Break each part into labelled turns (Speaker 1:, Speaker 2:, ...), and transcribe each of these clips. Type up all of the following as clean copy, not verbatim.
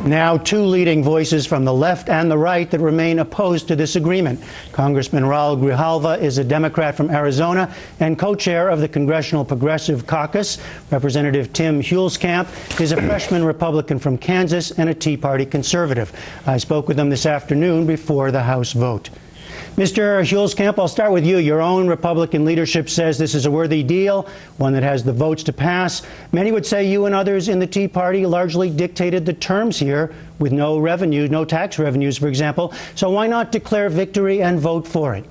Speaker 1: Now, two leading voices from the left and the right that remain opposed to this agreement. Congressman Raul Grijalva is a Democrat from Arizona and co-chair of the Congressional Progressive Caucus. Representative Tim Huelskamp is a freshman Republican from Kansas and a Tea Party conservative. I spoke with them this afternoon before the House vote. Mr. Huelskamp, I'll start with you. Your own Republican leadership says this is a worthy deal, one that has the votes to pass. Many would say you and others in the Tea Party largely dictated the terms here with no revenue, no tax revenues, for example. So why not declare victory and vote for it?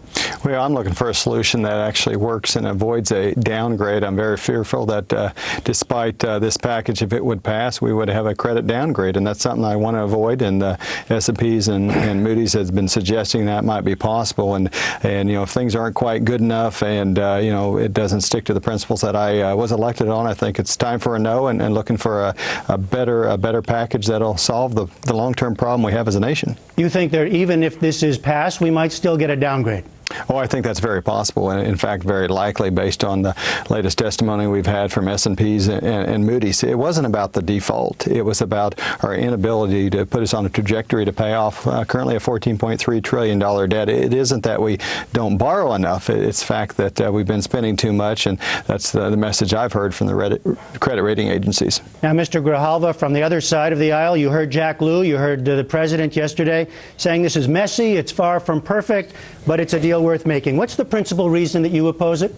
Speaker 2: Well, I'm looking for a solution that actually works and avoids a downgrade. I'm very fearful that despite this package, if it would pass, we would have a credit downgrade, and that's something I want to avoid. And S&Ps and Moody's has been suggesting that might be possible. And you know, if things aren't quite good enough, and you know, it doesn't stick to the principles that I was elected on, I think it's time for a no, and looking for a better package that'll solve the long-term problem we have as a nation. You think that even if this is passed, we might still get a downgrade? Oh, I think that's very possible, and in fact very likely based on the latest testimony we've had from S&Ps and Moody's. It wasn't about the default. It was about our inability to put us on a trajectory to pay off currently a $14.3 trillion debt. It isn't that we don't borrow enough. It's the fact that we've been spending too much, and that's the message I've heard from the credit rating agencies. Now, Mr. Grijalva, from the other side of the aisle, you heard Jack Lew, you heard the president yesterday saying this is messy, it's far from perfect, but it's a deal worth making. What's the principal reason that you oppose it?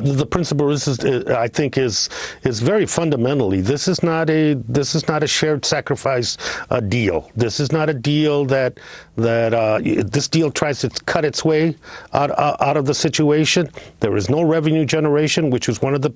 Speaker 3: The principal reason, I think, is very fundamentally, this is not a shared sacrifice deal. This is not a deal that this deal tries to cut its way out of the situation. There is no revenue generation, which was one of the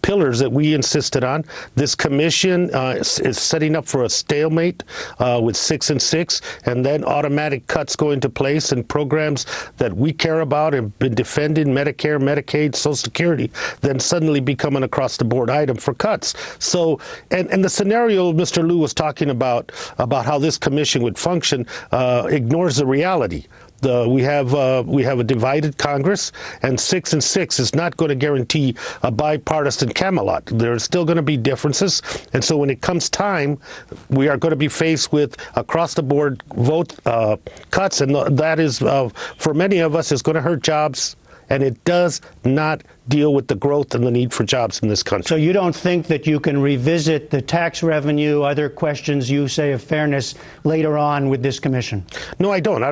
Speaker 3: pillars that we insisted on. This commission is setting up for a stalemate with 6 and 6, and then automatic cuts go into place, and programs that we care about and been defending, Medicare, Medicaid, Social Security, then suddenly become an across-the-board item for cuts. So, and the scenario Mr. Lew was talking about how this commission would function ignores the reality. We have a divided Congress, and 6 and 6 is not going to guarantee a bipartisan Camelot. There's still going to be differences, and so when it comes time, we are going to be faced with across-the-board vote cuts, and that is, for many of us, is going to hurt jobs, and it does not deal with the growth and the need for jobs in this country.
Speaker 1: So you don't think that you can revisit the tax revenue, other questions you say of fairness later on with this commission?
Speaker 3: No, I don't. I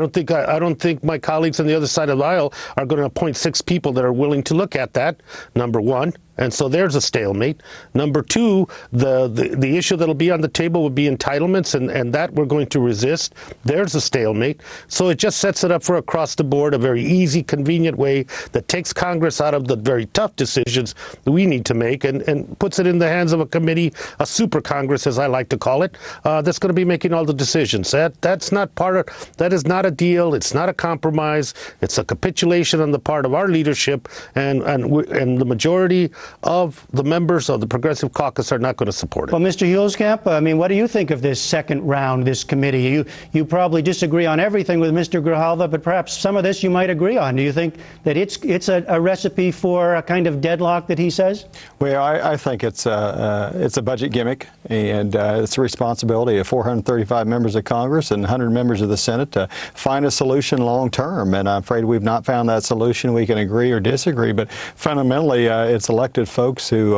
Speaker 3: don't think my colleagues on the other side of the aisle are going to appoint 6 people that are willing to look at that, number one. And so there's a stalemate. Number two, the issue that'll be on the table would be entitlements, and that we're going to resist. There's a stalemate. So it just sets it up for across the board, a very easy, convenient way that takes Congress out of the very tough decisions that we need to make, and puts it in the hands of a committee, a super Congress, as I like to call it, that's going to be making all the decisions. That's not that is not a deal. It's not a compromise. It's a capitulation on the part of our leadership, and the majority of the members of the Progressive Caucus are not going to support it.
Speaker 1: Well, Mr. Huelskamp, I mean, what do you think of this second round, this committee? You probably disagree on everything with Mr. Grijalva, but perhaps some of this you might agree on. Do you think that it's a recipe for a kind of deadlock that he says?
Speaker 2: Well, I think it's a budget gimmick, and it's the responsibility of 435 members of Congress and 100 members of the Senate to find a solution long term. And I'm afraid we've not found that solution. We can agree or disagree, but fundamentally, it's elected folks who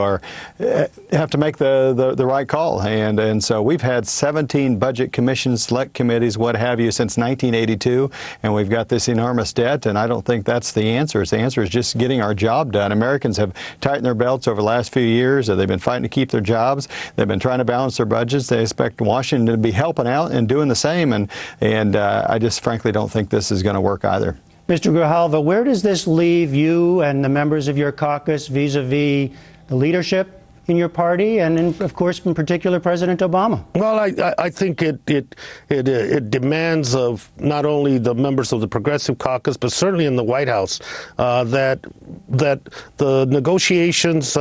Speaker 2: have to make the right call. And so we've had 17 budget commissions, select committees, what have you, since 1982, and we've got this enormous debt, and I don't think that's the answer. The answer is just getting our job done. Americans have tightened their belts over the last few years. They've been fighting to keep their jobs. They've been trying to balance their budgets. They expect Washington to be helping out and doing the same, and I just frankly don't think this is going to work either.
Speaker 1: Mr. Grijalva, where does this leave you and the members of your caucus vis-a-vis the leadership in your party and, of course, in particular, President Obama?
Speaker 3: Well, I think it demands of not only the members of the Progressive Caucus, but certainly in the White House, that the negotiations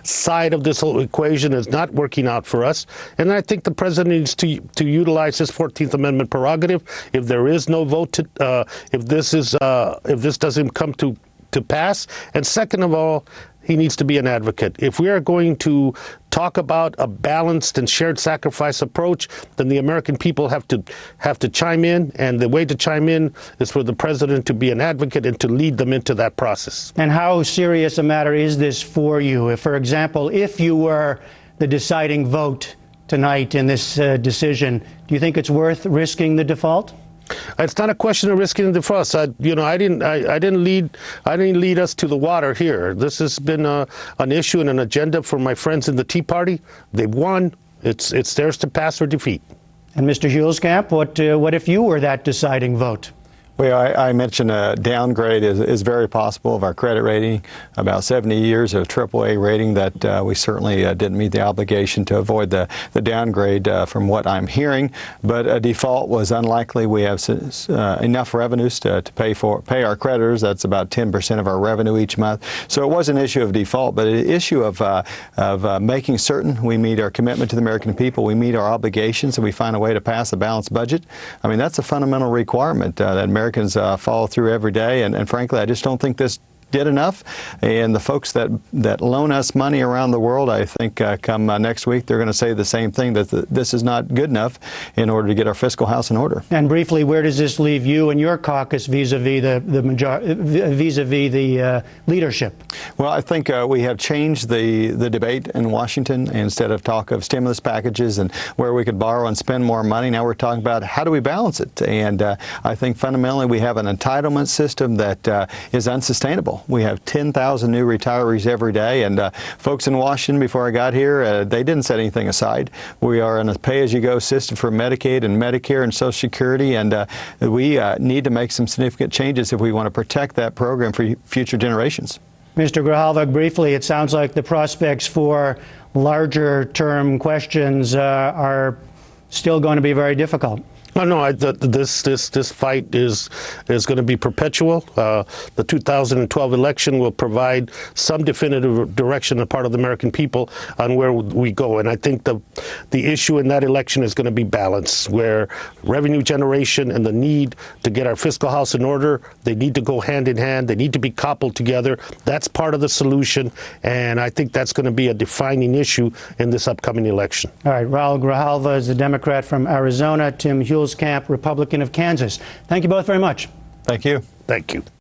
Speaker 3: side of this whole equation is not working out for us. And I think the president needs to utilize his 14th Amendment prerogative. If there is no vote, if this doesn't come to pass, and second of all, he needs to be an advocate. If we are going to talk about a balanced and shared sacrifice approach, then the American people have to chime in, and the way to chime in is for the president to be an advocate and to lead them into that process.
Speaker 1: And how serious a matter is this for you? If, for example, if you were the deciding vote tonight in this decision, do you think it's worth risking the default?
Speaker 3: It's not a question of risking the default. I didn't lead us to the water here. This has been an issue and an agenda for my friends in the Tea Party. They've won. It's theirs to pass or defeat.
Speaker 1: And Mr. Huelskamp, what if you were that deciding vote?
Speaker 2: Well, I mentioned a downgrade is very possible of our credit rating. About 70 years of AAA rating that we certainly didn't meet the obligation to avoid the downgrade from what I'm hearing. But a default was unlikely. We have enough revenues to pay our creditors. That's about 10% of our revenue each month. So it was an issue of default, but an issue of making certain we meet our commitment to the American people, we meet our obligations, and we find a way to pass a balanced budget. I mean, that's a fundamental requirement that Americans follow through every day, and frankly, I just don't think this did enough. And the folks that loan us money around the world, I think come next week, they're going to say the same thing, that this is not good enough in order to get our fiscal house in order.
Speaker 1: And briefly, where does this leave you and your caucus vis-a-vis the leadership?
Speaker 2: Well, I think we have changed the debate in Washington. Instead of talk of stimulus packages and where we could borrow and spend more money, now we're talking about how do we balance it. And I think fundamentally we have an entitlement system that is unsustainable. We have 10,000 new retirees every day, and folks in Washington, before I got here, they didn't set anything aside. We are in a pay-as-you-go system for Medicaid and Medicare and Social Security, and we need to make some significant changes if we want to protect that program for future generations.
Speaker 1: Mr. Grijalva, briefly, it sounds like the prospects for larger-term questions are still going to be very difficult.
Speaker 3: No, this fight is going to be perpetual. The 2012 election will provide some definitive direction on the part of the American people on where we go. And I think the issue in that election is going to be balance, where revenue generation and the need to get our fiscal house in order, they need to go hand in hand. They need to be coupled together. That's part of the solution. And I think that's going to be a defining issue in this upcoming election.
Speaker 1: All right. Raul Grijalva is a Democrat from Arizona. Tim Huelskamp, Republican of Kansas. Thank you both very much.
Speaker 2: Thank you.
Speaker 3: Thank you.